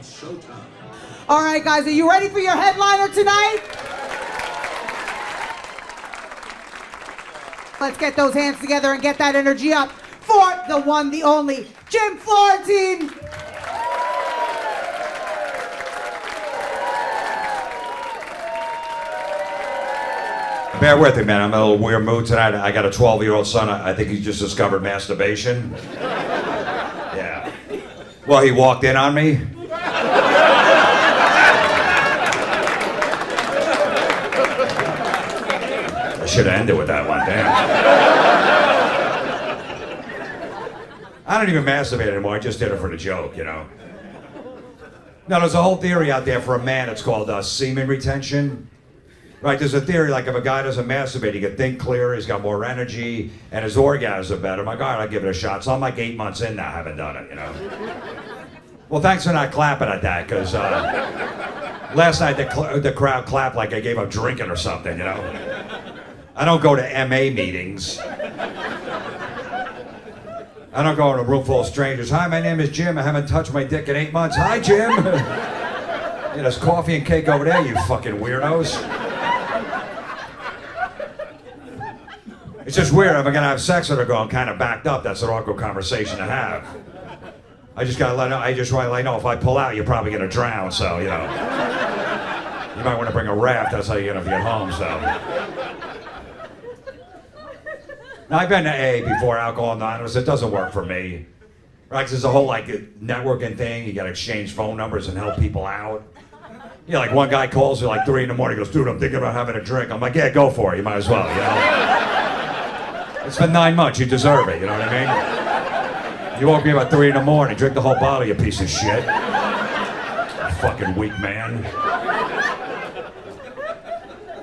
It's showtime. All right, guys, are you ready for your headliner tonight? Let's get those hands together and get that energy up for the one, the only, Jim Florentine. Bear with me, man. I'm in a little weird mood tonight. I got a 12-year-old son. I think he just discovered masturbation. Yeah. Well, he walked in on me. I should have ended with that one, damn. I don't even masturbate anymore. I just did it for the joke, you know. Now, there's a whole theory out there for a man. It's called semen retention. Right, there's a theory like if a guy doesn't masturbate, he can think clearer, he's got more energy, and his orgasms are better. I'm like, all right, I'll give it a shot. So I'm like 8 months in now, I haven't done it, you know. Well, thanks for not clapping at that, because last night the crowd clapped like I gave up drinking or something, you know. I don't go to MA meetings. I don't go in a room full of strangers. Hi, my name is Jim. I haven't touched my dick in 8 months. Hi, Jim. Yeah, there's coffee and cake over there, you fucking weirdos. It's just weird. If I'm gonna have sex with a girl, I'm kind of backed up. That's an awkward conversation to have. I just gotta let know. I just want to let you know if I pull out, you're probably gonna drown. So you know, you might want to bring a raft. That's how you're gonna be at home. So. Now I've been to AA before, Alcohol Anonymous. It doesn't work for me. Right? 'Cause there's a whole like networking thing. You gotta exchange phone numbers and help people out. Yeah, like one guy calls you like 3 in the morning. Goes, dude, I'm thinking about having a drink. I'm like, yeah, go for it. You might as well. You know. It's been 9 months, you deserve it, you know what I mean? You woke me up at 3 in the morning, drink the whole bottle, you piece of shit. You fucking weak man.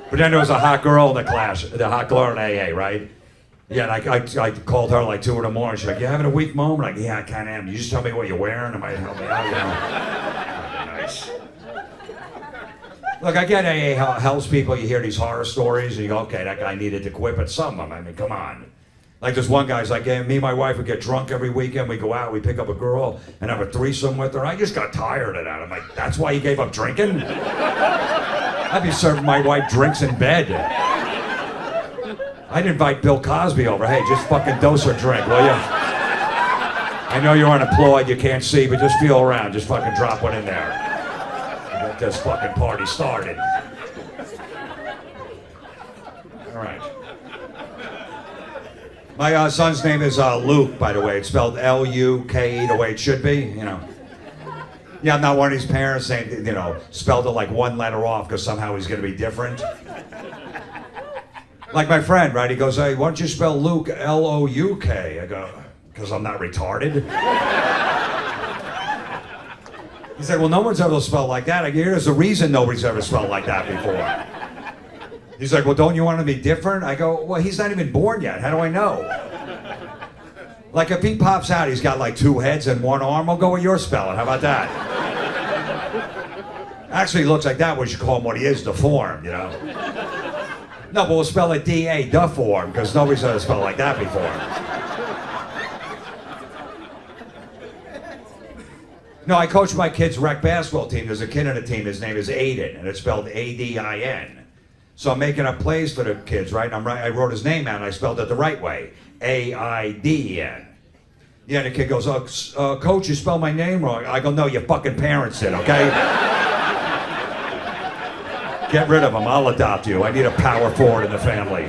But then there was a hot girl in the class, the hot girl in AA, right? Yeah, and I called her like 2 in the morning, she's like, you having a weak moment? I'm like, yeah, I kinda am. You just tell me what you're wearing, it might help me out, you know? Nice. Look, I get AA helps people. You hear these horror stories, and you go, okay, that guy needed to quit, but some of them, I mean, come on. Like this one guy's like, hey, me and my wife would get drunk every weekend. We go out, we pick up a girl, and have a threesome with her. I just got tired of that. I'm like, that's why you gave up drinking? I'd be serving my wife drinks in bed. I'd invite Bill Cosby over. Hey, just fucking dose her drink, will you? I know you're unemployed, you can't see, but just feel around. Just fucking drop one in there. Get this fucking party started. All right. My son's name is Luke, by the way. It's spelled L-U-K-E, the way it should be, you know. Yeah, I'm not one of these parents saying, you know, spelled it like one letter off because somehow he's going to be different. Like my friend, right? He goes, hey, why don't you spell Luke L-O-U-K? I go, because I'm not retarded. He said, well, no one's ever spelled like that. I go, there's a reason nobody's ever spelled like that before. He's like, well, don't you want to be different? I go, well, he's not even born yet. How do I know? Like, if he pops out, he's got like 2 heads and 1 arm, I'll go with your spelling. How about that? Actually, it looks like that. We should call him what he is, deformed, you know? No, but we'll spell it D-A, deformed, because nobody's ever spelled like that before. No, I coach my kids' rec basketball team. There's a kid on the team, his name is Aiden, and it's spelled A-D-I-N. So I'm making up plays for the kids, right? I wrote his name out, and I spelled it the right way. A-I-D-E-N. Yeah, and the kid goes, Coach, you spelled my name wrong. I go, no, your fucking parents did, okay? Get rid of him, I'll adopt you. I need a power forward in the family.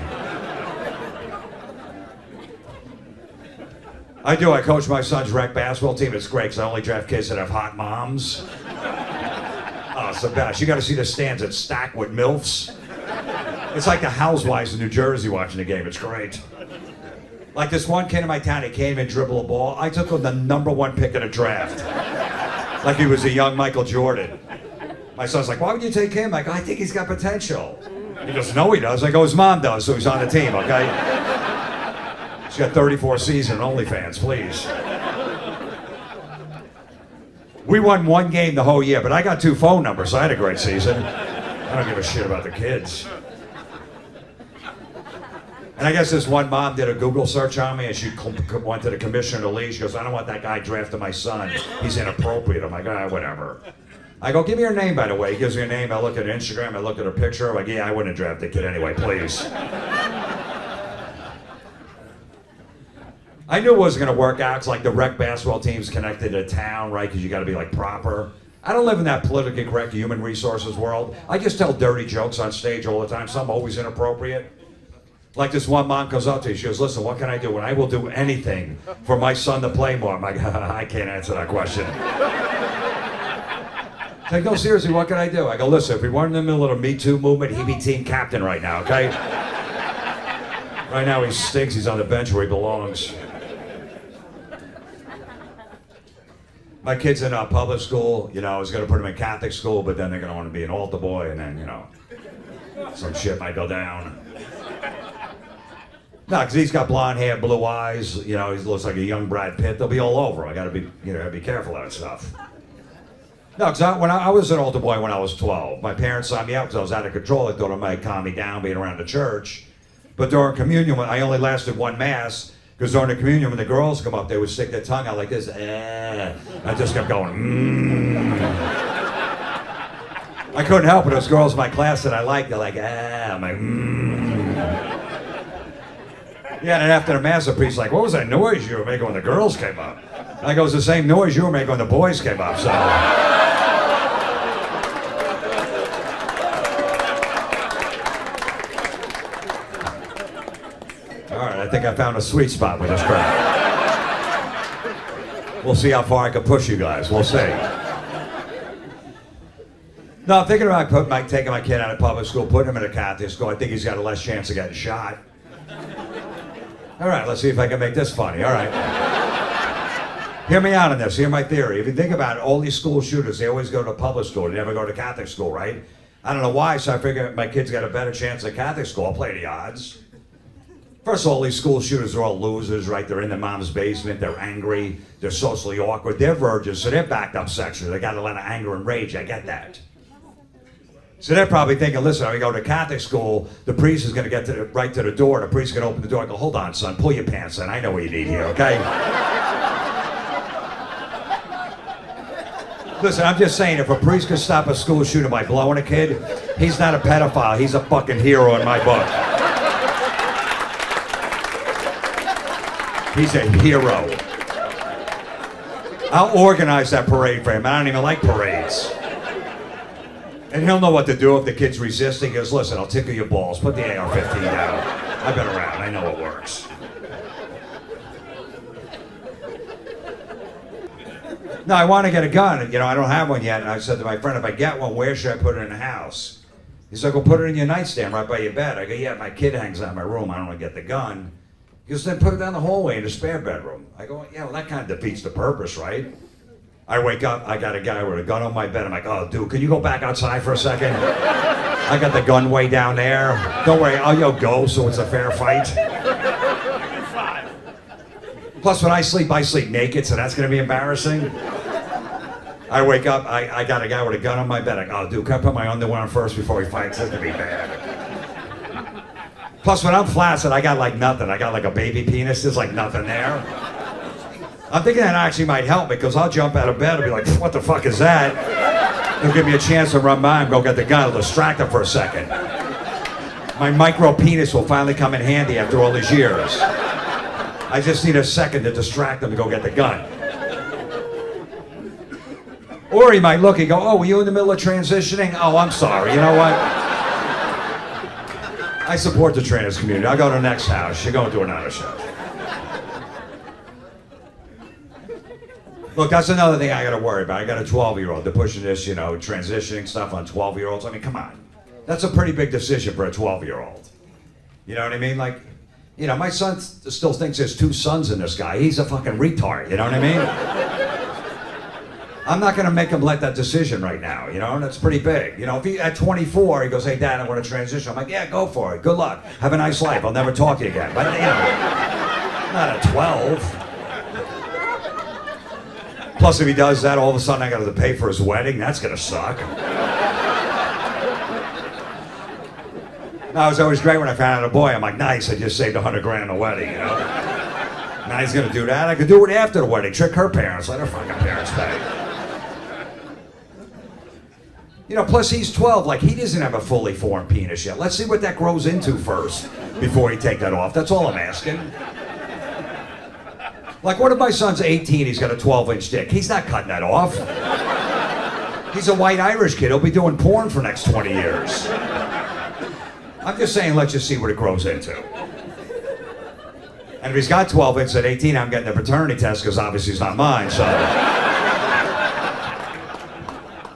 I do. I coach my son's rec basketball team. It's great because I only draft kids that have hot moms. Oh, it's the best. You got to see the stands that stack with MILFs. It's like the housewives in New Jersey watching the game. It's great. Like this one kid in my town, he came and dribbled a ball. I took him the #1 pick in the draft. Like he was a young Michael Jordan. My son's like, why would you take him? I go, I think he's got potential. He goes, no, he does. I go, his mom does, so he's on the team, okay? She's got 34 seasons on OnlyFans, please. We won 1 game the whole year, but I got 2 phone numbers, so I had a great season. I don't give a shit about the kids. And I guess this one mom did a Google search on me, and she went to the commissioner of the league. She goes, I don't want that guy drafting my son. He's inappropriate. I'm like, whatever. I go, give me your name, by the way. He gives me your name. I look at her Instagram. I look at her picture. I'm like, yeah, I wouldn't draft the kid anyway, please. I knew it wasn't going to work out. It's like the rec basketball team's connected to town, right? Because you got to be like proper. I don't live in that politically correct human resources world. I just tell dirty jokes on stage all the time. Some always inappropriate. Like this one mom comes up to me, she goes, listen, what can I do? And I will do anything for my son to play more. I'm like, I can't answer that question. I go, seriously, what can I do? I go, listen, if we weren't in the middle of the Me Too movement, he'd be team captain right now, okay? Right now he stinks, he's on the bench where he belongs. My kid's in public school, I was gonna put him in Catholic school, but then they're gonna wanna be an altar boy, and then, some shit might go down. No, because he's got blonde hair, blue eyes. He looks like a young Brad Pitt. They'll be all over. I got to be careful of that stuff. No, because when I was an altar boy when I was 12, my parents signed me up because I was out of control. They thought it might calm me down being around the church. But during communion, I only lasted one mass because during the communion, when the girls come up, they would stick their tongue out like this. I just kept going. I couldn't help it. Those girls in my class that I liked, they're like, I'm like, Yeah, and after the mass, the priest's like, what was that noise you were making when the girls came up? And I go, it's the same noise you were making when the boys came up, so. All right, I think I found a sweet spot with this crowd. We'll see how far I can push you guys, we'll see. No, I'm thinking about taking my kid out of public school, putting him in a Catholic school. I think he's got a less chance of getting shot. All right, let's see if I can make this funny. All right. Hear me out on this. Hear my theory. If you think about it, all these school shooters, they always go to public school. They never go to Catholic school, right? I don't know why, so I figure my kid's got a better chance at Catholic school. I'll play the odds. First of all, these school shooters are all losers, right? They're in their mom's basement. They're angry. They're socially awkward. They're virgins, so they're backed up sexually. They got a lot of anger and rage. I get that. So they're probably thinking, listen, when we go to Catholic school, the priest is going to get right to the door. The priest is going to open the door. I go, hold on, son, pull your pants in. I know what you need here, okay? Listen, I'm just saying, if a priest could stop a school shooter by blowing a kid, he's not a pedophile. He's a fucking hero in my book. He's a hero. I'll organize that parade for him. I don't even like parades. And he'll know what to do if the kid's resisting. He goes, listen, I'll tickle your balls. Put the AR-15 down. I've been around. I know it works. No, I want to get a gun. I don't have one yet. And I said to my friend, if I get one, where should I put it in the house? He's like, well, put it in your nightstand right by your bed. I go, yeah, my kid hangs out in my room. I don't want to get the gun. He goes, then put it down the hallway in the spare bedroom. I go, yeah, well, that kind of defeats the purpose, right? I wake up, I got a guy with a gun on my bed. I'm like, oh, dude, can you go back outside for a second? I got the gun way down there. Don't worry, I'll go so it's a fair fight. Plus, when I sleep naked, so that's going to be embarrassing. I wake up, I got a guy with a gun on my bed. I go, oh, dude, can I put my underwear on first before we fight? It's going to be bad. Plus, when I'm flaccid, I got like nothing. I got like a baby penis. There's like nothing there. I'm thinking that actually might help me because I'll jump out of bed and be like, what the fuck is that? It'll give me a chance to run by and go get the gun. It'll distract him for a second. My micro penis will finally come in handy after all these years. I just need a second to distract him to go get the gun. Or he might look and go, oh, were you in the middle of transitioning? Oh, I'm sorry. You know what? I support the trans community. I'll go to the next house. You're going to another show. Look, that's another thing I got to worry about. I got a 12-year-old. They're pushing this, transitioning stuff on 12-year-olds. I mean, come on. That's a pretty big decision for a 12-year-old. You know what I mean? Like, my son still thinks there's two sons in this guy. He's a fucking retard. You know what I mean? I'm not going to make him let that decision right now. And that's pretty big. If he, at 24, he goes, hey, Dad, I want to transition. I'm like, yeah, go for it. Good luck. Have a nice life. I'll never talk to you again. But, not at 12. Plus, if he does that, all of a sudden I got to pay for his wedding. That's going to suck. No, No, it was always great when I found out a boy. I'm like, nice, I just saved $100,000 in the wedding, you know? Now he's gonna do that. I could do it after the wedding. Trick her parents. Let her fucking parents pay. You know, plus he's 12. Like, he doesn't have a fully formed penis yet. Let's see what that grows into first before he take that off. That's all I'm asking. Like, what if my son's 18, he's got a 12-inch dick? He's not cutting that off. He's a white Irish kid. He'll be doing porn for the next 20 years. I'm just saying, let's just see what it grows into. And if he's got 12 inches at 18, I'm getting a paternity test because obviously it's not mine, so.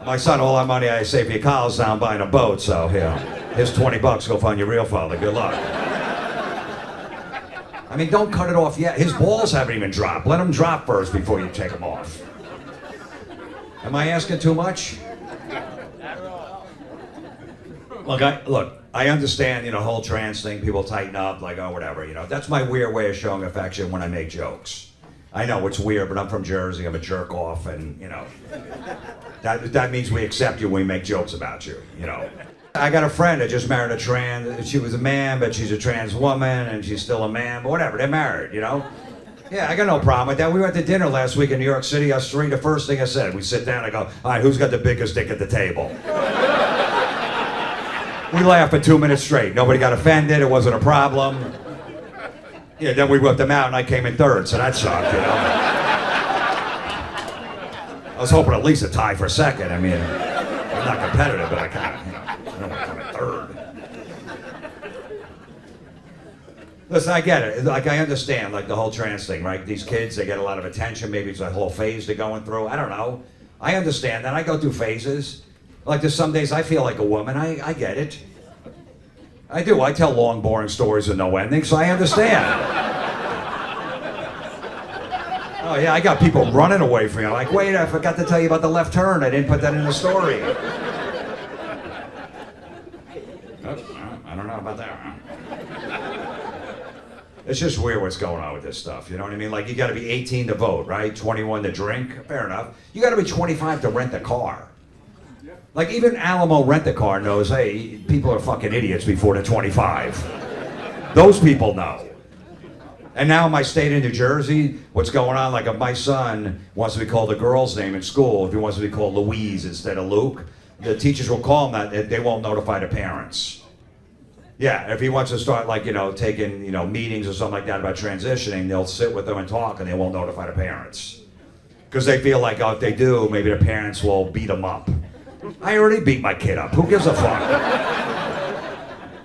My son, all our money I save for your college, now I'm buying a boat, so, you know, here's $20, go find your real father, good luck. I mean, don't cut it off yet. His balls haven't even dropped. Let them drop first before you take them off. Am I asking too much? Look, I understand, you know, the whole trans thing, people tighten up, like, oh, whatever, you know. That's my weird way of showing affection when I make jokes. I know it's weird, but I'm from Jersey, I'm a jerk off, and, you know, that means we accept you when we make jokes about you, you know. I got a friend that just married a trans, she was a man, but she's a trans woman, and she's still a man, but whatever, they're married, you know. Yeah, I got no problem with that. We went to dinner last week in New York City, us three, the first thing I said, we sit down, I go, all right, who's got the biggest dick at the table? We laughed for 2 minutes straight. Nobody got offended. It wasn't a problem. Yeah, then we whipped them out, and I came in third, so that sucked, you know. I was hoping at least a tie for second. I mean, I'm not competitive, but I kind of, you know, I don't want to come in third. Listen, I get it. Like, I understand, like, the whole trans thing, right? These kids, they get a lot of attention. Maybe it's a whole phase they're going through. I don't know. I understand that. I go through phases. Like, there's some days I feel like a woman. I get it. I do. I tell long, boring stories with no ending, so I understand. Oh, yeah, I got people running away from me. I'm like, wait, I forgot to tell you about the left turn. I didn't put that in the story. Oh, I don't know about that. It's just weird what's going on with this stuff, you know what I mean? Like, you got to be 18 to vote, right? 21 to drink, fair enough. You got to be 25 to rent a car. Like, even Alamo Rent-A-Car knows, hey, people are fucking idiots before they're 25. Those people know. And now in my state of New Jersey, what's going on, like if my son wants to be called a girl's name in school, if he wants to be called Louise instead of Luke, the teachers will call him that, they won't notify the parents. Yeah, if he wants to start, like, you know, taking, you know, meetings or something like that about transitioning, they'll sit with them and talk, and they won't notify the parents. Because they feel like, oh, if they do, maybe the parents will beat them up. I already beat my kid up. Who gives a fuck?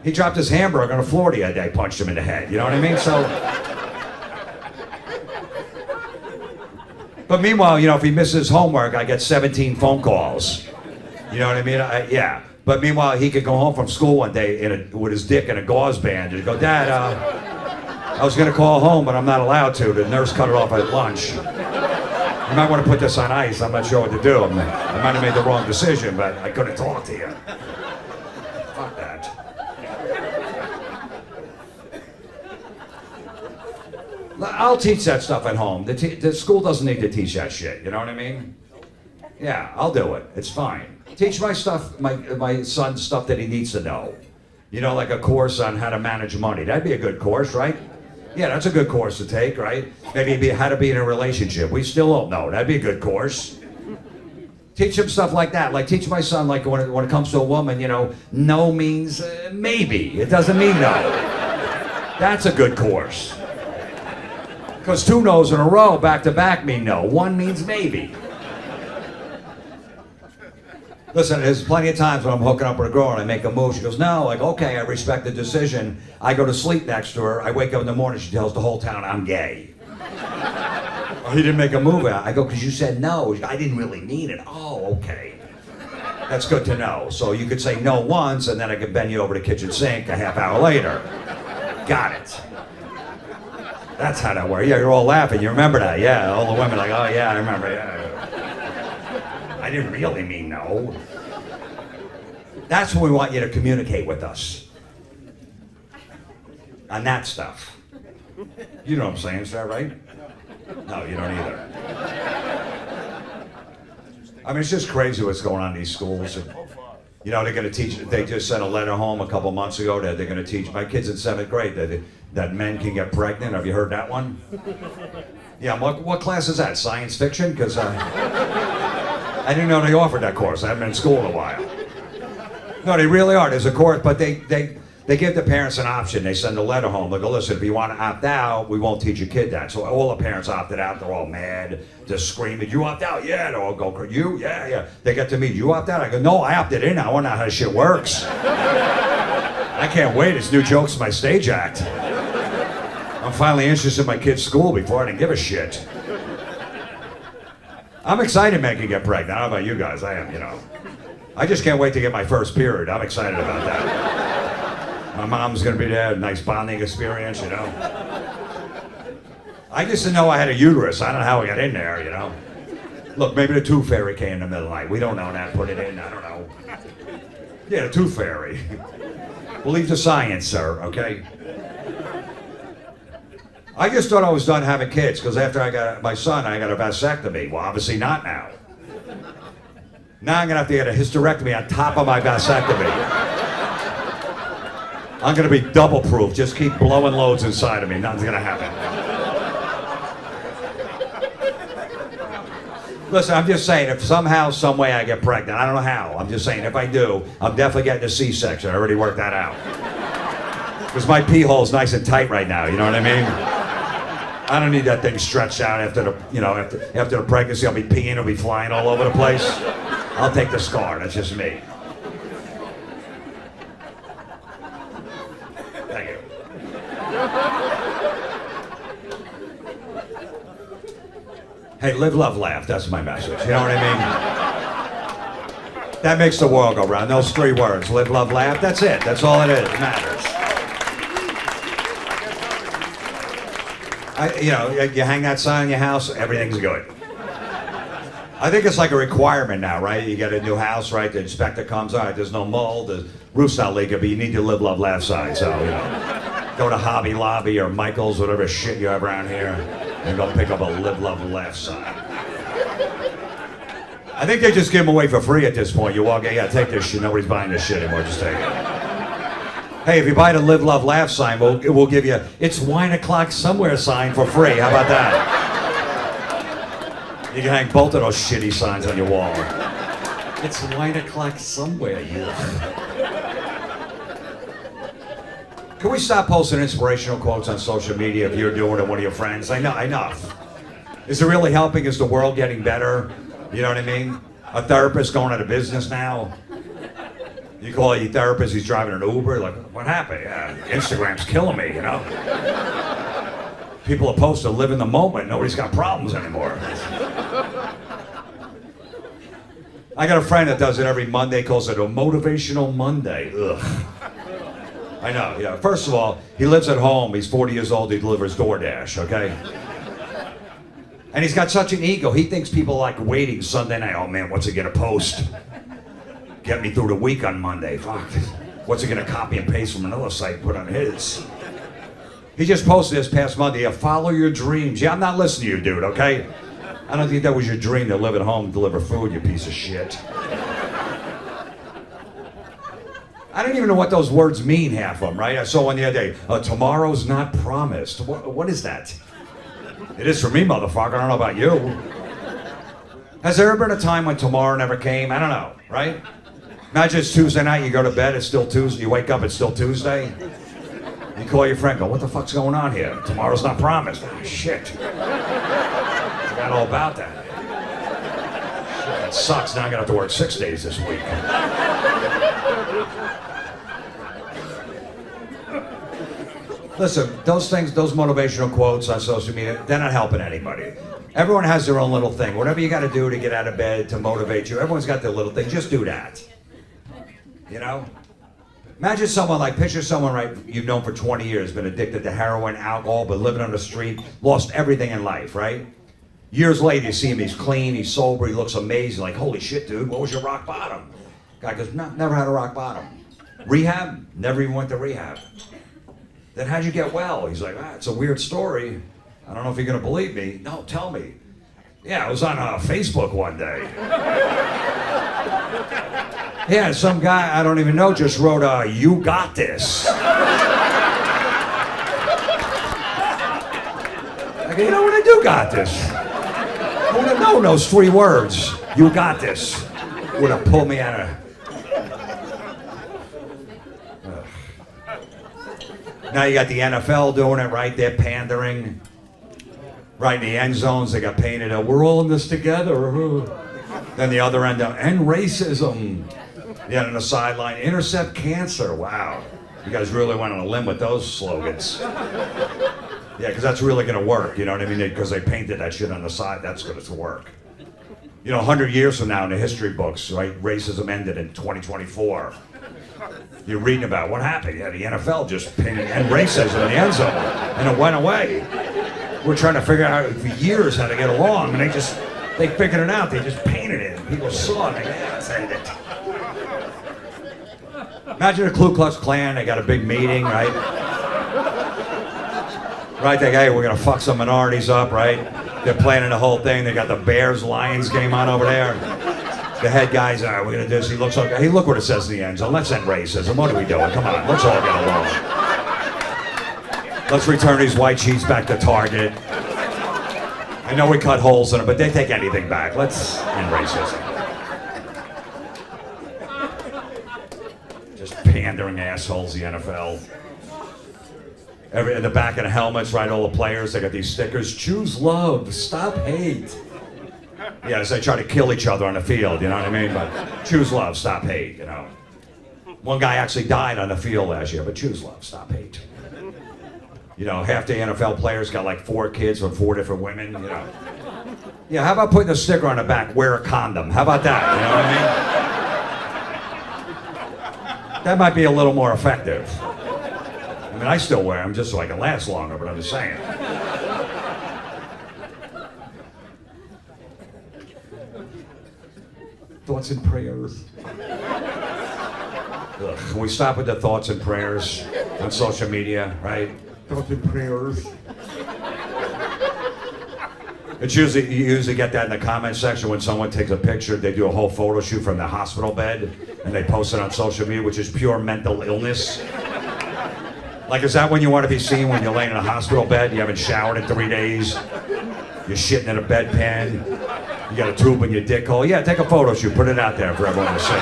He dropped his hamburger on the floor the other day, punched him in the head. You know what I mean? So. But meanwhile, you know, if he misses homework, I get 17 phone calls. You know what I mean? Yeah. But meanwhile, he could go home from school one day with his dick in a gauze band and go, Dad, I was going to call home, but I'm not allowed to. The nurse cut it off at lunch. You might want to put this on ice. I'm not sure what to do. I might have made the wrong decision, but I couldn't talk to you. Fuck that. I'll teach that stuff at home. The school doesn't need to teach that shit. You know what I mean? Yeah, I'll do it. It's fine. Teach my stuff, my son stuff that he needs to know. You know, like a course on how to manage money. That'd be a good course, right? Yeah, that's a good course to take, right? Maybe how to be in a relationship. We still don't know. That'd be a good course. Teach him stuff like that. Like, teach my son, like, when it comes to a woman, you know, no means maybe. It doesn't mean no. That's a good course. Because 2 no's in a row, back to back, mean no. 1 means maybe. Listen, there's plenty of times when I'm hooking up with a girl and I make a move. She goes, no. Like, okay, I respect the decision. I go to sleep next to her. I wake up in the morning. She tells the whole town I'm gay. Oh, he didn't make a move. I go, because you said no. I didn't really mean it. Oh, okay. That's good to know. So you could say no once, and then I could bend you over the kitchen sink a half hour later. Got it. That's how that works. Yeah, you're all laughing. You remember that? Yeah, all the women are like, oh, yeah, I remember. Yeah. I didn't really mean no. That's when we want you to communicate with us. On that stuff. You know what I'm saying, is that right? No, you don't either. I mean, it's just crazy what's going on in these schools. And, You know, they're going to teach, they just sent a letter home a couple months ago that they're going to teach, my kid's in 7th grade, that men can get pregnant. Have you heard that one? Yeah, what class is that? Science fiction? Because I didn't know they offered that course. I haven't been in school in a while. No, they really are. There's a course, but they give the parents an option. They send a letter home. They go, listen, if you want to opt out, we won't teach your kid that. So all the parents opted out. They're all mad. They're screaming, you opt out? Yeah. They're all go, you? Yeah. They get to me, you opt out? I go, no, I opted in. I want to know how this shit works. I can't wait. It's new jokes in my stage act. I'm finally interested in my kid's school before I didn't give a shit. I'm excited men can get pregnant. I don't know about you guys. I am, you know. I just can't wait to get my first period. I'm excited about that. My mom's gonna be there, a nice bonding experience, you know. I just didn't know I had a uterus. I don't know how I got in there, you know. Look, maybe the tooth fairy came in the middle of the night. We don't know that. Put it in, I don't know. Yeah, the tooth fairy. Believe the science, sir, okay? I just thought I was done having kids because after I got my son, I got a vasectomy. Well, obviously not now. Now I'm gonna have to get a hysterectomy on top of my vasectomy. I'm gonna be double proof. Just keep blowing loads inside of me. Nothing's gonna happen. Listen, I'm just saying, if somehow, some way I get pregnant, I don't know how. I'm just saying, if I do, I'm definitely getting a C-section. I already worked that out. Because my pee hole's nice and tight right now. You know what I mean? I don't need that thing stretched out after the, you know, after the pregnancy. I'll be peeing, it'll be flying all over the place. I'll take the scar. That's just me. Thank you. Hey, live, love, laugh. That's my message. You know what I mean? That makes the world go round. Those 3 words: live, love, laugh. That's it. That's all it is. It matters. You know, you hang that sign in your house, everything's good. I think it's like a requirement now, right? You get a new house, right? The inspector comes, all right, there's no mold, the roof's not leaking, but you need your live, love, laugh sign. So, you know, go to Hobby Lobby or Michael's, whatever shit you have around here, and go pick up a live, love, laugh sign. I think they just give them away for free at this point. You walk in, yeah, take this shit. Nobody's buying this shit anymore, just take it. Hey, if you buy the Live, Love, Laugh sign, we'll give you It's Wine O'Clock Somewhere sign for free. How about that? You can hang both of those shitty signs on your wall. It's Wine O'Clock Somewhere, you. Can we stop posting inspirational quotes on social media if you're doing it, one of your friends? I know, enough. Is it really helping? Is the world getting better? You know what I mean? A therapist going out of business now. You call your therapist, he's driving an Uber, like, what happened? Yeah, Instagram's killing me, you know? People are supposed to live in the moment. Nobody's got problems anymore. I got a friend that does it every Monday, calls it a motivational Monday. Ugh. I know, yeah. First of all, he lives at home. He's 40 years old. He delivers DoorDash, okay? And he's got such an ego. He thinks people like waiting Sunday night. Oh, man, what's he going to post? Get me through the week on Monday. Fuck. What's he gonna copy and paste from another site and put on his? He just posted this past Monday, follow your dreams. Yeah, I'm not listening to you, dude, okay? I don't think that was your dream to live at home and deliver food, you piece of shit. I don't even know what those words mean, half of them, right? I saw one the other day. Tomorrow's not promised. What is that? It is for me, motherfucker. I don't know about you. Has there ever been a time when tomorrow never came? I don't know, right? Imagine it's Tuesday night, you go to bed, it's still Tuesday, you wake up, it's still Tuesday. You call your friend, go, what the fuck's going on here? Tomorrow's not promised. Oh, shit. Forgot all about that. Shit, that sucks. Now I'm gonna have to work 6 days this week. Listen, those things, those motivational quotes on social media, they're not helping anybody. Everyone has their own little thing. Whatever you gotta do to get out of bed, to motivate you, everyone's got their little thing. Just do that. You know? Imagine someone like, picture someone, right, you've known for 20 years, been addicted to heroin, alcohol, been living on the street, lost everything in life, right? Years later, you see him, he's clean, he's sober, he looks amazing, like, holy shit, dude, what was your rock bottom? Guy goes, no, never had a rock bottom. Rehab? Never even went to rehab. Then how'd you get well? He's like, it's a weird story. I don't know if you're gonna believe me. No, tell me. Yeah, I was on Facebook one day. Yeah, some guy I don't even know just wrote, "You got this." Like, you know what? I do got this. Who would have known those 3 words? You got this. Would have pulled me out of. Now you got the NFL doing it, right? They're pandering. Right in the end zones, they got painted, we're all in this together. Then the other end, end racism. Yeah, on the sideline, intercept cancer. Wow. You guys really went on a limb with those slogans. Yeah, because that's really going to work, you know what I mean? Because they painted that shit on the side, that's going to work. You know, 100 years from now in the history books, right, racism ended in 2024. You're reading about what happened. Yeah, the NFL just painted end racism in the end zone, and it went away. We're trying to figure out for years how to get along, and they figured it out. They just painted it. People saw it. They go, yeah, let's end it. Imagine the Ku Klux Klan. They got a big meeting, right? Right, they go, hey, we're gonna fuck some minorities up, right? They're planning the whole thing. They got the Bears-Lions game on over there. The head guy's, all right, we're gonna do this. He looks like, hey, look what it says in the end zone. Let's end racism. What are we doing? Come on, let's all get along. Let's return these white sheets back to Target. I know we cut holes in them, but they take anything back. Let's end racism. Just pandering assholes, the NFL. In the back of the helmets, right, all the players, they got these stickers. Choose love, stop hate. Yeah, as they try to kill each other on the field, you know what I mean? But choose love, stop hate, you know. One guy actually died on the field last year, but choose love, stop hate. You know, half the NFL players got like 4 kids from 4 different women, you know. Yeah, how about putting a sticker on the back, wear a condom? How about that, you know what I mean? That might be a little more effective. I mean, I still wear them just so I can last longer, but I'm just saying. Thoughts and prayers. Ugh, can we stop with the thoughts and prayers on social media, right? Thoughts and prayers. It's usually, you usually get that in the comment section when someone takes a picture. They do a whole photo shoot from the hospital bed and they post it on social media, which is pure mental illness. Like, is that when you want to be seen, when you're laying in a hospital bed, you haven't showered in 3 days, you're shitting in a bedpan, you got a tube in your dick hole? Yeah, take a photo shoot, put it out there for everyone to see.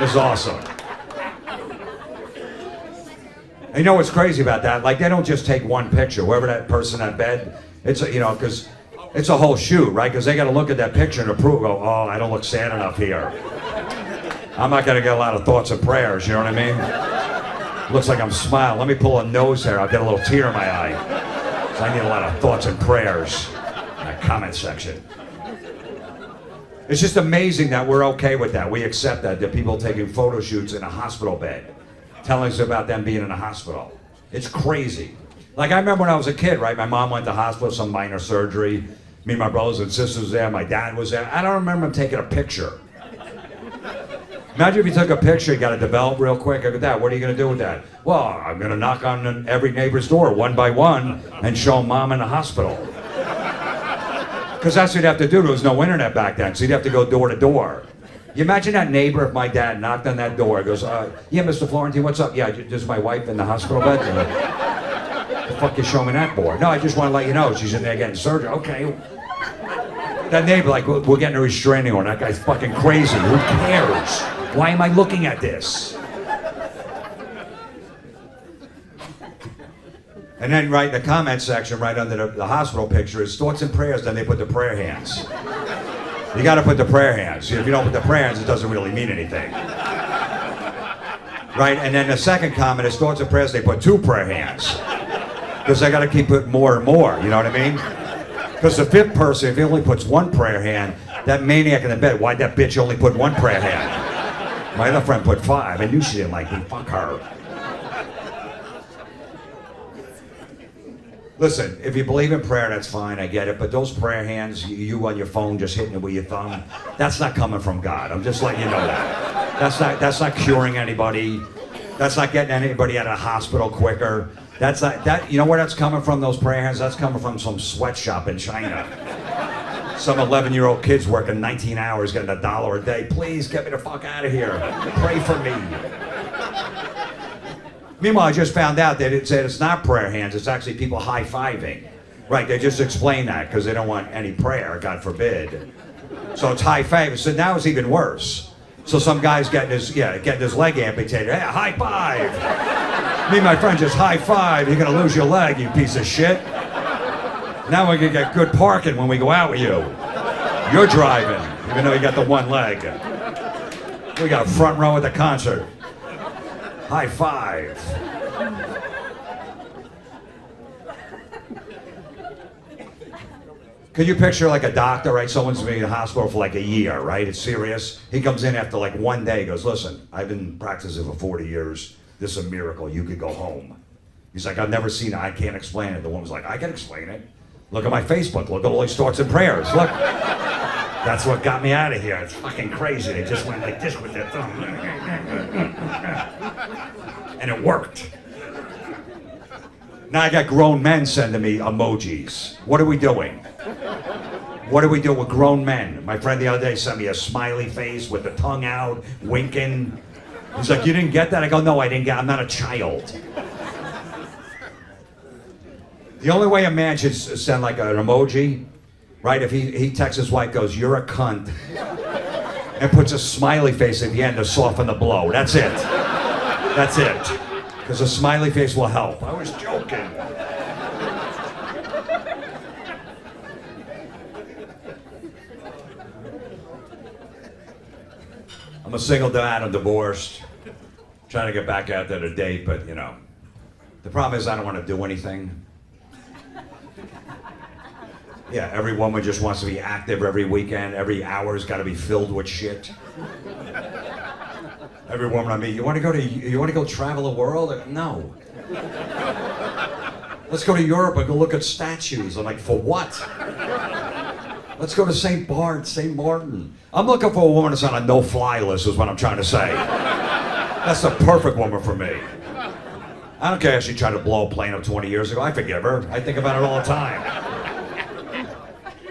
It's awesome. And you know what's crazy about that? Like, they don't just take one picture, whoever that person at bed, it's, you know, because it's a whole shoot, right? Because they got to look at that picture and approve, go, oh, I don't look sad enough here. I'm not going to get a lot of thoughts and prayers, you know what I mean? Looks like I'm smiling. Let me pull a nose hair. I'll get a little tear in my eye. So I need a lot of thoughts and prayers in that comment section. It's just amazing that we're okay with that. We accept that people taking photo shoots in a hospital bed, telling us about them being in a hospital. It's crazy. Like, I remember when I was a kid, right? My mom went to hospital, some minor surgery. Me and my brothers and sisters were there. My dad was there. I don't remember him taking a picture. Imagine if you took a picture, you got to develop real quick. Look at that. What are you going to do with that? Well, I'm going to knock on every neighbor's door one by one and show them mom in the hospital. Because that's what you'd have to do. There was no internet back then, so you'd have to go door to door. You imagine that neighbor if my dad knocked on that door. He goes, yeah, Mr. Florentine, what's up? Yeah, just my wife in the hospital bed. The fuck you show me that for? No, I just want to let you know she's in there getting surgery. Okay. That neighbor, like, we're getting a restraining order. That guy's fucking crazy. Who cares? Why am I looking at this? And then right in the comment section, right under the hospital picture is thoughts and prayers, then they put the prayer hands. You gotta put the prayer hands. If you don't put the prayer hands, it doesn't really mean anything. Right, and then the second comment is thoughts and prayers, they put 2 prayer hands. Because they gotta keep putting more and more, you know what I mean? Because the 5th person, if he only puts 1 prayer hand, that maniac in the bed, why'd that bitch only put 1 prayer hand? My other friend put 5. I knew she didn't like me. Fuck her. Listen, if you believe in prayer, that's fine. I get it. But those prayer hands, you on your phone just hitting it with your thumb, that's not coming from God. I'm just letting you know that. That's not curing anybody. That's not getting anybody out of the hospital quicker. That's not that. You know where that's coming from? Those prayer hands. That's coming from some sweatshop in China. Some 11-year-old kid's working 19 hours, getting $1 a day. Please get me the fuck out of here. Pray for me. Meanwhile, I just found out that it said it's not prayer hands, it's actually people high-fiving. Right, they just explain that because they don't want any prayer, God forbid. So it's high-five. So now it's even worse. So some guy's getting his leg amputated. Hey, high five. Me and my friend just high five. You're gonna lose your leg, you piece of shit. Now we can get good parking when we go out with you. You're driving, even though you got the one leg. We got a front row at the concert. High five. Could you picture like a doctor, right? Someone's been in the hospital for like a year, right? It's serious. He comes in after like one day, goes, listen, I've been practicing for 40 years. This is a miracle. You could go home. He's like, I've never seen it. I can't explain it. The woman's like, I can explain it. Look at my Facebook. Look at all these thoughts and prayers. Look. That's what got me out of here. It's fucking crazy. They just went like this with their thumb. And it worked. Now I got grown men sending me emojis. What are we doing? What do we do with grown men? My friend the other day sent me a smiley face with the tongue out, winking. He's like, you didn't get that? I go, no, I didn't get it. I'm not a child. The only way a man should send like an emoji, right? If he texts his wife, goes, you're a cunt, and puts a smiley face at the end to soften the blow. That's it. That's it. Because a smiley face will help. I was joking. I'm a single dad, I'm divorced. Trying to get back out there to date, but you know. The problem is I don't want to do anything. Yeah, every woman just wants to be active every weekend. Every hour's got to be filled with shit. Every woman I meet, you want to go travel the world? No. Let's go to Europe and go look at statues. I'm like, for what? Let's go to St. Martin. I'm looking for a woman that's on a no-fly list is what I'm trying to say. That's the perfect woman for me. I don't care if she tried to blow a plane up 20 years ago. I forgive her. I think about it all the time.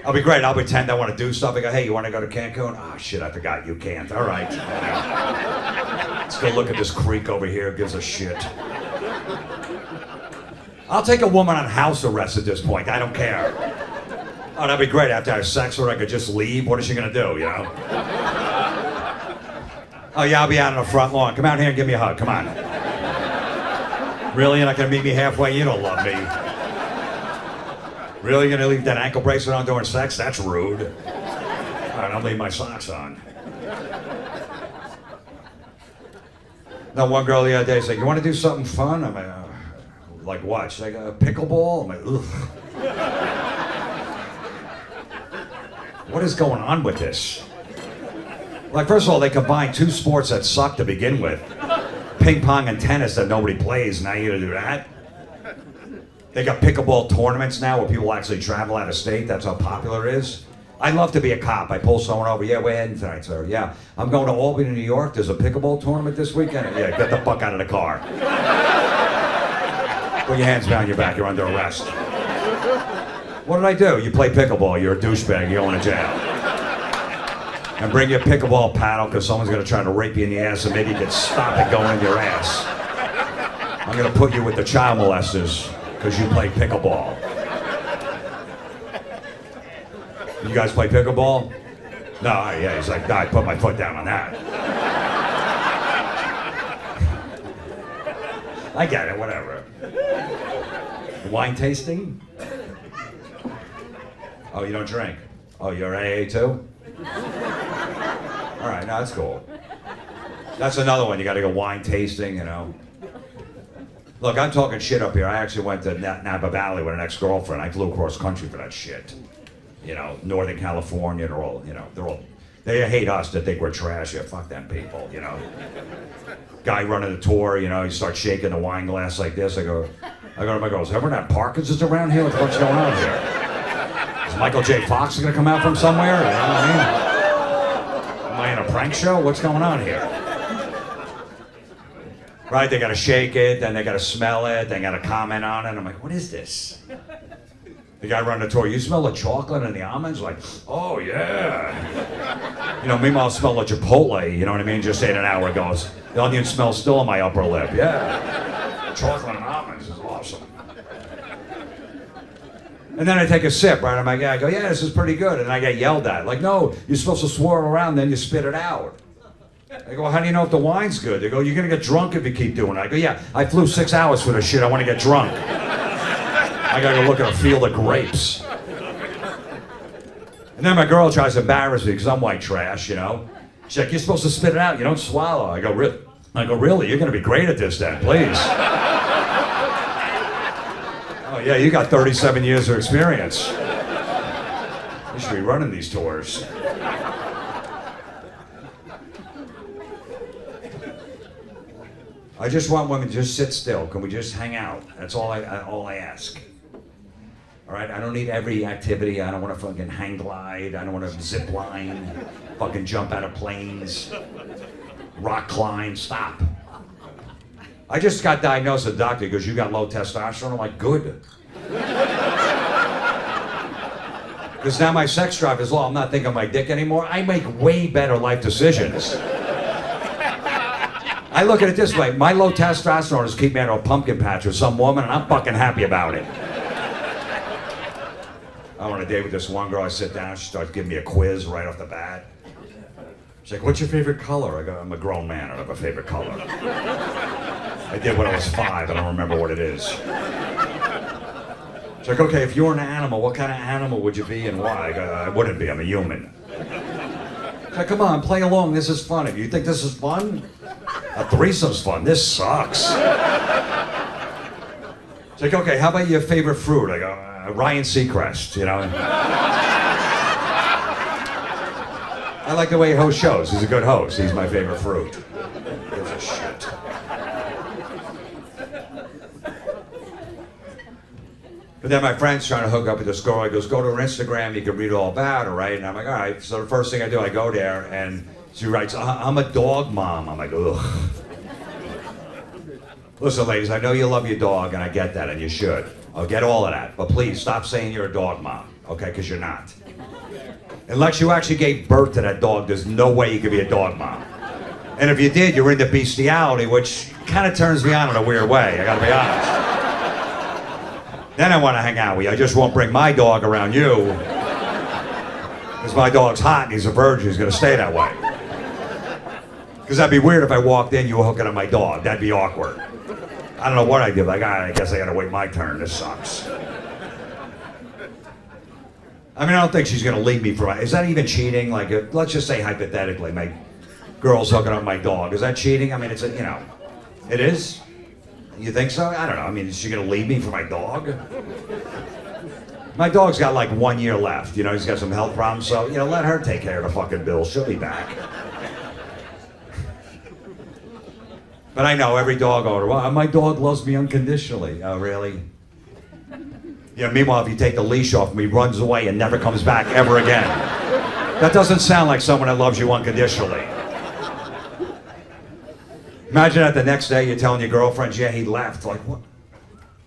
I'll be great. I'll pretend I want to do stuff. I go, hey, you want to go to Cancun? Oh, shit, I forgot. You can't. All right. Let's go look at this creek over here. Gives a shit. I'll take a woman on house arrest at this point. I don't care. Oh, that'd be great. After I have sex with her, I could just leave. What is she going to do, you know? Oh, yeah, I'll be out on the front lawn. Come out here and give me a hug. Come on. Really? You're not going to meet me halfway? You don't love me. Really? You're going to leave that ankle bracelet on during sex? That's rude. All right, I'll leave my socks on. Now, one girl the other day said, you want to do something fun? I'm like what? She's like, pickleball? I'm like, ugh. What is going on with this? Like, first of all, they combined two sports that suck to begin with. Ping pong and tennis that nobody plays. Now you're going to do that? They got pickleball tournaments now where people actually travel out of state. That's how popular it is. I'd love to be a cop. I pull someone over. Yeah, we're heading tonight, sir. Yeah, I'm going to Albany, New York. There's a pickleball tournament this weekend. Yeah, get the fuck out of the car. Put your hands behind your back. You're under arrest. What did I do? You play pickleball. You're a douchebag. You're going to jail. And bring your pickleball paddle because someone's going to try to rape you in the ass and maybe you can stop it going in your ass. I'm going to put you with the child molesters because you play pickleball. You guys play pickleball? No, yeah, he's like, no, I put my foot down on that. I get it, whatever. Wine tasting? Oh, you don't drink? Oh, you're AA too? All right, no, that's cool. That's another one, you gotta go wine tasting, you know. Look, I'm talking shit up here. I actually went to Napa Valley with an ex-girlfriend. I flew across country for that shit. You know, Northern California, they're all, they hate us, they think we're trash. Yeah, fuck them people, you know. Guy running the tour, you know, he starts shaking the wine glass like this. I go to him, I go, is everyone at Parkinson's around here? What the fuck's going on here? Is Michael J. Fox gonna come out from somewhere? You know what I mean? Am I in a prank show? What's going on here? Right, they gotta shake it, then they gotta smell it, they gotta comment on it. I'm like, what is this? The guy running the tour, you smell the chocolate and the almonds? Like, oh yeah. You know, meanwhile, I smell like Chipotle, you know what I mean? Just ate an hour ago. The onion smell's still on my upper lip. Yeah. Chocolate and almonds is awesome. And then I take a sip, right? I'm like, yeah, I go, yeah, this is pretty good. And I get yelled at. Like, no, you're supposed to swirl around, then you spit it out. I go, well, how do you know if the wine's good? They go, you're going to get drunk if you keep doing it. I go, yeah, I flew 6 hours for this shit. I want to get drunk. I got to go look at a field of grapes. And then my girl tries to embarrass me because I'm white trash, you know. She's like, you're supposed to spit it out. You don't swallow. I go, really? You're going to be great at this then, please. Oh, yeah, you got 37 years of experience. You should be running these tours. I just want women to just sit still. Can we just hang out? That's all I ask. All right, I don't need every activity. I don't want to fucking hang glide. I don't want to zip line, fucking jump out of planes, rock climb. Stop. I just got diagnosed with a doctor because you got low testosterone. I'm like, good. Because now my sex drive is low. I'm not thinking of my dick anymore. I make way better life decisions. I look at it this way. My low testosterone is keep me out of a pumpkin patch with some woman, and I'm fucking happy about it. I went on a date with this one girl. I sit down. She starts giving me a quiz right off the bat. She's like, what's your favorite color? I go, I'm a grown man. I don't have a favorite color. I did when I was 5. I don't remember what it is. She's like, okay, if you were an animal, what kind of animal would you be and why? I go, I wouldn't be. I'm a human. She's like, come on, play along. This is fun. If you think this is fun, a threesome's fun. This sucks. It's like, okay, how about your favorite fruit? I go, Ryan Seacrest, you know? I like the way he hosts shows. He's a good host. He's my favorite fruit. Gives a shit. But then my friend's trying to hook up with this girl. He goes, go to her Instagram. You can read all about her, right? And I'm like, all right. So the first thing I do, I go there, and she writes, I'm a dog mom. I'm like, ugh. Listen, ladies, I know you love your dog, and I get that, and you should. I'll get all of that. But please, stop saying you're a dog mom, okay? Because you're not. Unless you actually gave birth to that dog, there's no way you could be a dog mom. And if you did, you're into bestiality, which kind of turns me on in a weird way, I gotta be honest. Then I want to hang out with you. I just won't bring my dog around you. Because my dog's hot and he's a virgin, he's gonna stay that way. Because that'd be weird if I walked in, you were hooking on my dog. That'd be awkward. I don't know what I did. Like, I guess I gotta wait my turn. This sucks. I mean, I don't think she's gonna leave me for. Is that even cheating? Like, let's just say hypothetically, my girl's hooking up my dog. Is that cheating? I mean, it's a, you know, it is. You think so? I don't know. I mean, is she gonna leave me for my dog? My dog's got like 1 year left. You know, he's got some health problems. So, you know, let her take care of the fucking bill. She'll be back. But I know every dog owner, well, my dog loves me unconditionally. Oh, really? Yeah, meanwhile, if you take the leash off him, he runs away and never comes back ever again. That doesn't sound like someone that loves you unconditionally. Imagine that the next day you're telling your girlfriends, yeah, he left. Like, what?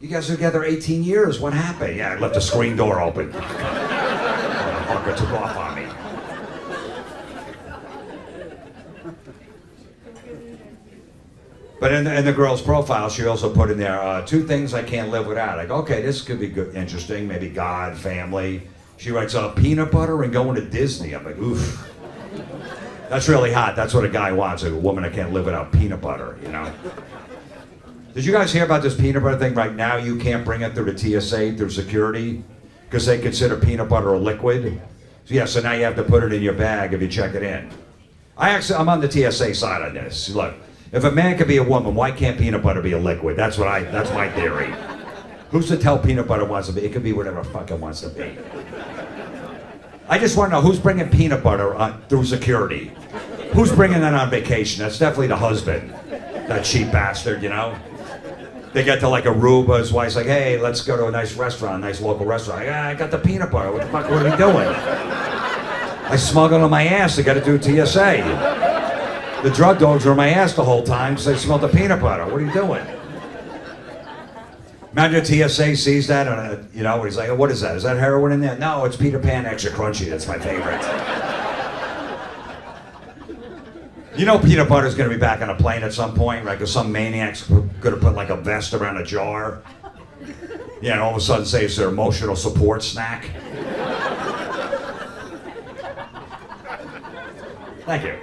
You guys were together 18 years. What happened? Yeah, I left the screen door open. Motherfucker took off on me. But in the girl's profile, she also put in there 2 things I can't live without. Like, okay, this could be good, interesting. Maybe God, family. She writes, peanut butter and going to Disney. I'm like, oof. That's really hot. That's what a guy wants, a woman that can't live without peanut butter, you know? Did you guys hear about this peanut butter thing? Right now, you can't bring it through the TSA, through security, because they consider peanut butter a liquid. So, yeah, so now you have to put it in your bag if you check it in. I'm on the TSA side on this. Look. If a man can be a woman, why can't peanut butter be a liquid? That's my theory. Who's to tell peanut butter wants to be? It could be whatever the fuck it wants to be. I just want to know who's bringing peanut butter through security. Who's bringing that on vacation? That's definitely the husband. That cheap bastard, you know? They get to like Aruba, his wife's like, hey, let's go to a nice restaurant, a nice local restaurant. I got the peanut butter. What the fuck are we doing? I smuggled on my ass to get it through TSA. The drug dogs were on my ass the whole time because they smelled the peanut butter. What are you doing? Imagine TSA sees that, and you know, he's like, "What is that? Is that heroin in there?" No, it's Peter Pan Extra Crunchy. That's my favorite. You know, peanut butter's gonna be back on a plane at some point, right? Because some maniac's gonna put like a vest around a jar. Yeah, and all of a sudden say it's their emotional support snack. Thank you.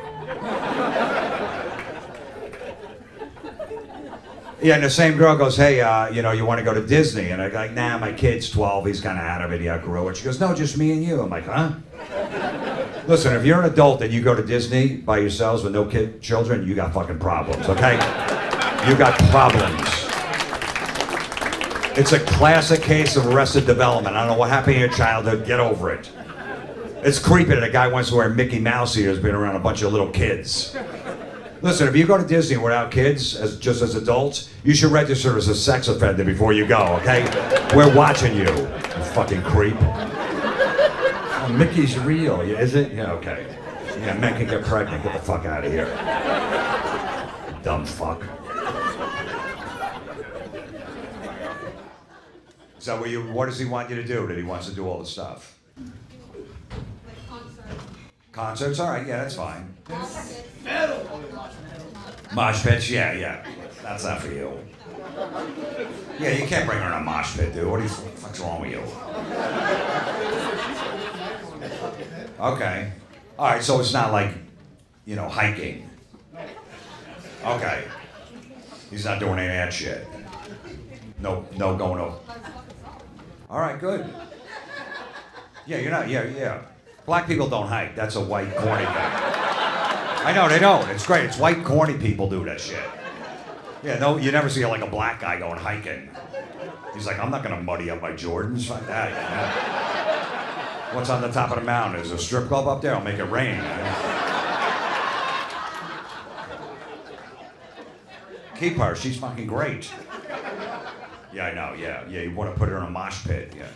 Yeah, and the same girl goes, "Hey, you know, you want to go to Disney?" And I'm like, "Nah, my kid's 12. He's kind of out of it. He outgrew it." She goes, "No, just me and you." I'm like, "Huh?" Listen, if you're an adult and you go to Disney by yourselves with no children, you got fucking problems, okay? You got problems. It's a classic case of Arrested Development. I don't know what happened in your childhood. Get over it. It's creepy that a guy wants to wear Mickey Mouse ears being around a bunch of little kids. Listen, if you go to Disney without kids, just as adults, you should register as a sex offender before you go, okay? We're watching you, you fucking creep. Oh, Mickey's real, is it? Yeah, okay. Yeah, men can get pregnant. Get the fuck out of here. Dumb fuck. So what does he want you to do? That he wants to do all the stuff? Concerts? All right, yeah, that's fine. Mosh pits? Yeah. That's not for you. Yeah, you can't bring her in a mosh pit, dude. What the fuck's wrong with you? Okay. All right, so it's not like, you know, hiking. Okay. He's not doing any of that shit. No going over. All right, good. Yeah, you're not, yeah. Black people don't hike. That's a white, corny thing. I know, they don't. It's great. It's white, corny people do that shit. Yeah, no, you never see like a black guy going hiking. He's like, "I'm not gonna muddy up my Jordans." Fuck that. You know? What's on the top of the mountain? Is there a strip club up there? I'll make it rain. You know? Keep her. She's fucking great. Yeah, I know. Yeah. You want to put her in a mosh pit. Yeah.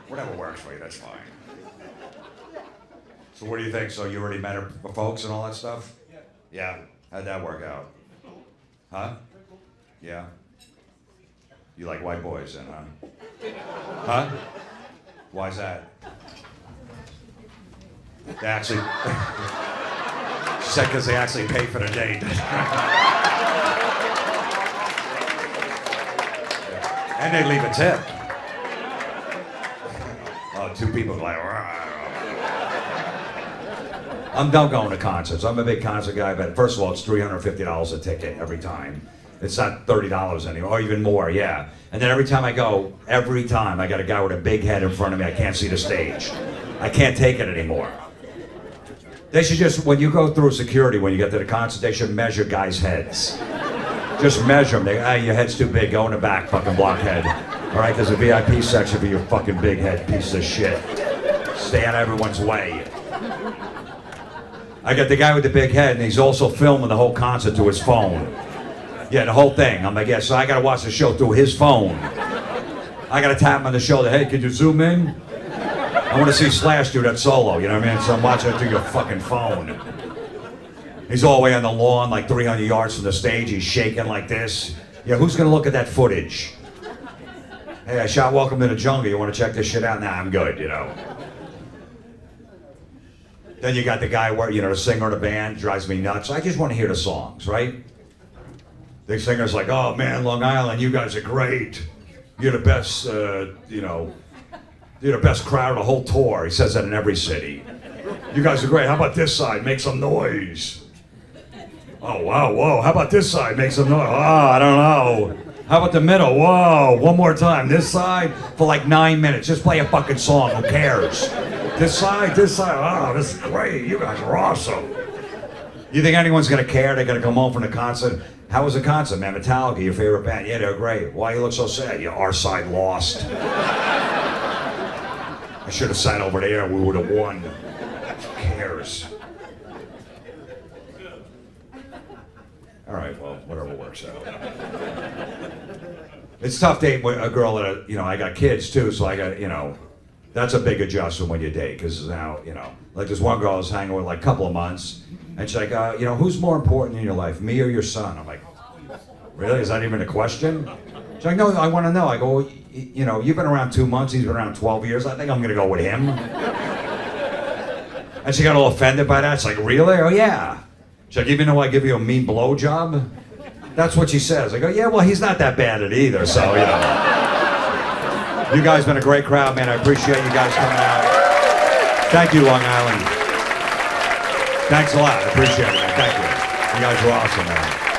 Whatever works for you, that's fine. So what do you think? So you already met her folks and all that stuff? Yeah. How'd that work out? Huh? Yeah. You like white boys then, huh? Huh? Why's that? They actually... She said because they actually paid for the date. And they leave a tip. Oh, two people like... I'm done going to concerts. I'm a big concert guy, but first of all, it's $350 a ticket every time. It's not $30 anymore, or even more, yeah. And then every time I go, I got a guy with a big head in front of me. I can't see the stage. I can't take it anymore. They should just, when you go through security, when you get to the concert, they should measure guys' heads. Just measure them. Your head's too big. Go in the back, fucking blockhead. All right, there's a VIP section for your fucking big head, piece of shit. Stay out of everyone's way. I got the guy with the big head, and he's also filming the whole concert to his phone. Yeah, the whole thing. I'm like, yeah, so I gotta watch the show through his phone. I gotta tap him on the shoulder. Hey, could you zoom in? I want to see Slash do that solo, you know what I mean? So I'm watching it through your fucking phone. He's all the way on the lawn, like 300 yards from the stage. He's shaking like this. Yeah, who's gonna look at that footage? Hey, I shot Welcome to the Jungle. You want to check this shit out? Nah, I'm good, you know. Then you got the guy where, you know, the singer of the band drives me nuts. I just want to hear the songs, right? The singer's like, "Oh man, Long Island, you guys are great. You're the best, you know, you're the best crowd of the whole tour." He says that in every city. "You guys are great. How about this side? Make some noise." "Oh wow, whoa. How about this side? Make some noise." "Oh, I don't know. How about the middle? Whoa, one more time. This side?" For like 9 minutes. Just play a fucking song. Who cares? This side. Oh, this is great. You guys are awesome. You think anyone's gonna care? They're gonna come home from the concert. "How was the concert, man? Metallica, your favorite band?" "Yeah, they're great." "Why you look so sad?" "Our side lost." "I should have sat over there. We would have won." Who cares? All right, well, whatever works out. It's tough dating a girl that, you know, I got kids too, so I got, you know, that's a big adjustment when you date, because now, you know, like this one girl I was hanging with like a couple of months, and she's like, you know, who's more important in your life, me or your son? I'm like, Really? Is that even a question? She's like, no, I want to know. I go, well, you know, you've been around 2 months. He's been around 12 years. I think I'm going to go with him. And she got all offended by that. She's like, really? Oh, yeah. She's like, even though I give you a mean blowjob? That's what she says. I go, yeah, well, he's not that bad at either, so, you know. You guys been a great crowd, man. I appreciate you guys coming out. Thank you, Long Island. Thanks a lot. I appreciate it, man. Thank you. You guys were awesome, man.